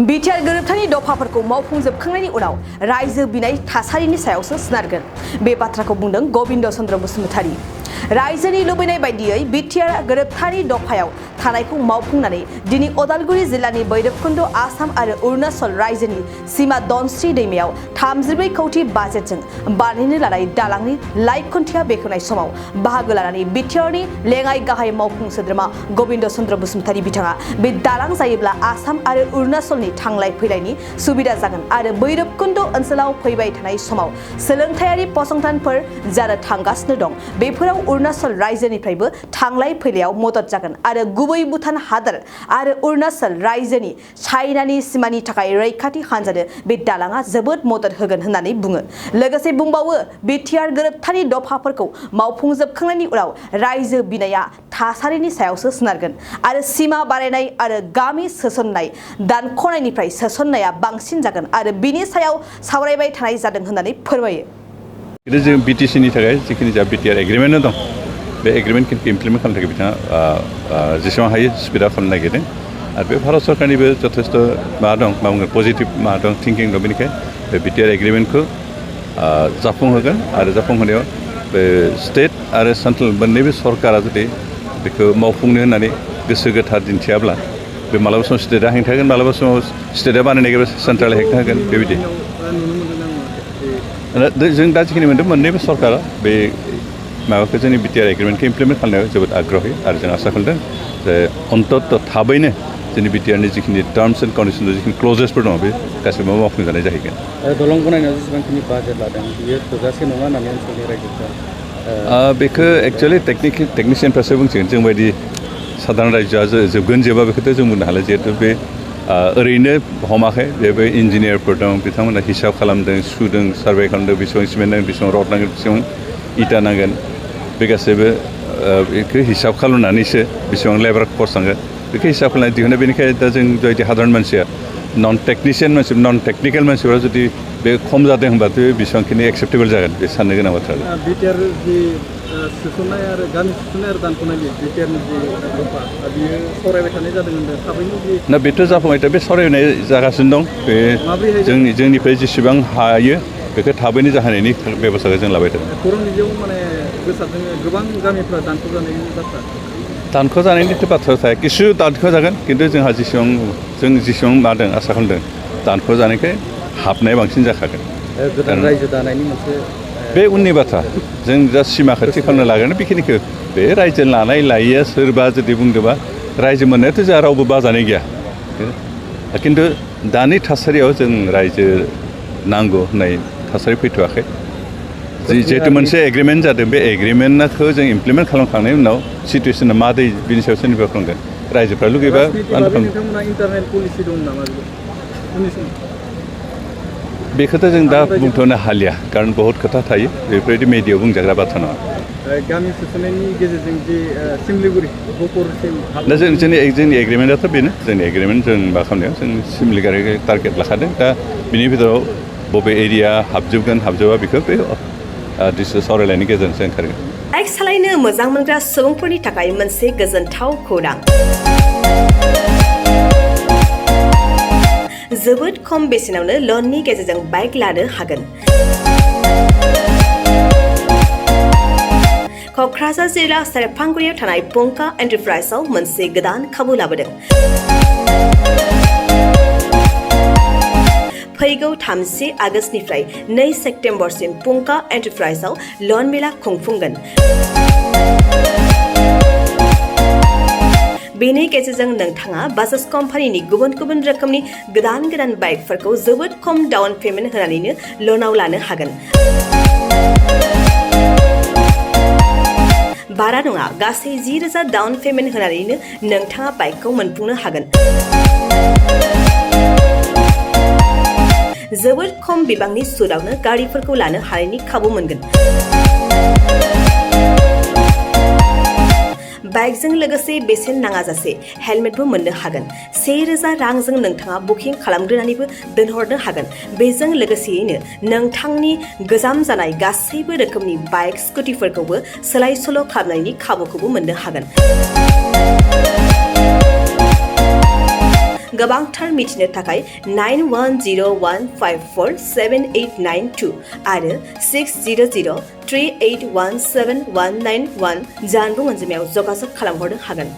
BTR गोरोबथानि दफाफोरखौ मावफुंजोबखांनायनि उनाव रायजो बिनाय थासारिनि सायावसो सोनारगोन बे बाथ्राखौ बुंदों गबिन्द चन्द्र बसुमतारी रायजोनि लुबैनाय बायदियै बिटिआर गोरोबथानि दफायाव थानायखौ मावफुंनानै दिनै उदालगुरि जिल्लानि भैरबकुन्द आसाम आरो अरुणाचल रायजोनि सीमा दनस्रि दैमायाव 34 कौटि बाजेटजों बानायनो लानाय दालांनि लाइट खुन्थिया बेखेवनाय समाव बाहागो लानानै बिटिआरनि लेङाइ गाहाय मावफुं सोद्रोमा गबिन्द चन्द्र बसुमतारी बिथाङा बे दालां जायोब्ला आसाम आरो अरुणाचलनि थांलाय फैलायनि सुबिदा जागोन आरो भैरबकुन्द ओनसोलाव फैबाय थानाय समाव सोलोंथायारि फसंथानफोर जानो थांगासिनो दं बेफोराव अरुणाचल रायजोनिफ्रायबो थांलाय फैलायाव मदद जागोन आरो गुबै भुटान हादोर आरो अरुणाचल रायजोनि चाइनानि सीमानि थाखाय रैखाथि हान्जानो बे दालाङा जोबोद मदद होगोन होननानै बुङो लोगोसे बुंबावो बिटिआर गोरोबथानि दफाफोरखौ मावफुंजोबखांनायनि उनाव रायजो बिनाया थासारिनि सायावसो सोनारगोन आरो सीमा बारायनाय आरो गामि सोसननाय दानख'नायनिफ्राय सोसननाया बांसिन जागोन आरो बिनि सायाव सावरायबाय थानाय जादों होननानै फोरमायो जों बिटिसिनि थाखाय जिखिनि जा बिटिआर एग्रिमेन्ट दं बे एग्रिमेन्टखौ इमप्लिमेन्ट खालामनो थाखाय बिथाङा जेसेबां हायो स्पिड आप खालामनो नागिरदों आरो बे भारत सरकारनिबो जथेस्थ' माबा दं मा बुंगोन पजिटिभ माबा दं थिंकिं दं बेनिखायनो बे बिटिआर एग्रिमेन्टखौ जाफुंहोगोन आरो जाफुंहोनायाव बे स्टेट आरो सेन्ट्रेल मोननैबो सरकारा जुदि बेखौ मावफुंनो होननानै गोसो गोथार दिन्थियाब्ला बे मालाबा समाव स्टेटआ हेंथा होगोन मालाबा समाव स्टेटआ बानायनो नागिरबा सेन्ट्रेला हेंथा होगोन बेबायदि जों दा जिखिनि मोन्दों मोननैबो सरकारा बे माबाखौ जोंनि बिटिआर एग्रिमेन्टखौ इमप्लिमेन्ट खालामनायाव जोबोद आग्रही आरो जों आसा खालामदों जे अन्तत थाबैनो जोंनि बिटिआरनि जिखिनि टार्म्स एन्ड कन्डिसननि जिखिनि क्लजेसफोर दङ बे गासैबो मावफुंजानाय जाहैगोन दलं बनायनायाव जेसेबांखिनि बाजेट लादों बियो थोजासे नङा होननानै ओनसोलनि रायजोफोरा बेखौ एक्सुवेलि टेकनिसियानफ्रासो बुंसिगोन जोंबायदि साधारन रायजोआ जोबगोन जोबा बेखौथ' जों बुंनो हाला जिहेतु बे ओरैनो हमाखै बेबो इन्जिनियारफोर दं बिथांमोना हिसाब खालामदों सुदों सार्भे खालामदों बेसेबां सिमेन्ट नांगोन बेसेबां रड नांगोन बेसेबां इटा नांगोन बे गासैबो बेखौ हिसाब खालामनानैसो बेसेबां लेबार खरस नांगोन बेखौ हिसाब खालामनानै दिहुनो बेनिखायनो दा जों बायदि साधारन मानसिया नन टेकनिकेल मानसिफोरा जुदि बे खम जादों होनबाथ' बेसेबांखिनि एक्सेप्टेबल जागोन बे साननो गोनां बाथ्रा बिटिआर जि सोसननाय आरो गामि सोसननाय आरो दानख'नायनि बिटिआरनि जि दफा बियो सावरायबाय थानाय जादों होनदों थाबैनो जि ना बेथ' जाफुंबाय दा बे सावरायनाय जागासिनो दं बे जोंनिफ्राय जेसेबां हायो बेखौ थाबैनो जाहोनायनि बेब'स्थाखौ जों लाबाय थादों खौरां बिजोङाव माने गोसारजों गोबां गामिफ्रा दानख'जानायनि बाथ्रा दानख'जानायनिथ' बाथ्रा थाया किसु दानख'जागोन खिन्थु जोंहा जेसेबां मादों आसा खालामदों दानख'जानायखाय हाबनाया बांसिन जाखागोन गोदान रायजो दानायनि मोनसे बे उननि बाथ्रा जों जा सिमाखौ थि खालामनो लागोन बेखिनिखौ बे रायजो लानाय लायैया सोरबा जुदि बुंदोंबा रायजो मोननायाथ' जोंहा रावबो बाजानाय गैया खिन्थु दानि थासारियाव जों रायजो नांगौ होननाय थासारि फैथ'वाखै जिहेतु मोनसे एग्रिमेन्ट जादों बे एग्रिमेन्टखौ जों इमप्लिमेन्ट खालामखांनायनि उनाव सिटुवेसना मा दै बिनि सायावसो निभर खालामगोन रायजोफ्रा लुगैबा इन्टारनेल पलिसि दं नामा बेखौथ' जों दा बुंथ'नो हालिया खारन बहुत खोथा थायो बेफोरबायदि मेडियायाव बुंजाग्रा बाथ्रा नङा गामि सोसननायनि गेजेरजों जे सिमलिगुरि दा जोंनि एग्रिमेन्टआथ' बेनो जोंनि एग्रिमेन्ट जों मा खालामनायाव जों सिमलिगुरि टारगेट लाखादों दा बिनि भितराव बबे एरिया हाबजोबगोन हाबजोबा बेखौ बे सावरायलायनायनि गेजेरजोंसो ओंखारगोन बाइक सालायनो मोजां मोनग्रा सुबुंफोरनि थाखाय मोनसे गोजोनथाव खौरां जोबोद खम बेसेनावनो लननि गेजेरजों बाइक लानो हागोन क'क्राझार जिल्ला सेरफांगुरियाव थानाय पंका एन्टारप्राइजआव मोनसे गोदान खाबु लाबोदों फैगौ 30 आगस्तनिफ्राय 2 सेप्तेम्बरसिम पंका एन्टारप्राइजआव लन मेला खुंफुंगोन बेनि गेजेरजों नोंथाङा बाजाज कम्पानिनि गुबुन गुबुन रोखोमनि गोदान बाइकफोरखौ जोबोद खम डाउन पेमेन्ट होनानैनो लनाव लानो हागोन बारा नङा गासै 10,000 डाउन पेमेन्ट होनानैनो नोंथाङा बाइकखौ मोनफुंनो हागोन जोबोद खम बिबांनि सुदआवनो गारिफोरखौ लानो हानायनि खाबु मोनगोन बाइकजों लोगोसे बेसेन नाङाजासे हेलमेटबो मोननो हागोन 1,000 रांजों नोंथाङा बुकिं खालामग्रोनानैबो दोनहरनो हागोन बेजों लोगोसेयैनो नोंथांनि गोजाम जानाय गासैबो रोखोमनि बाइक स्कुटिफोरखौबो सोलाय सोल' खालामनायनि खाबुखौबो मोननो हागोन गोबांथार मिथिनो थाखाय 9101547892 आरो 60038171991 जानबुं अनजिमायाव जगाजग खालामहरनो हागोन।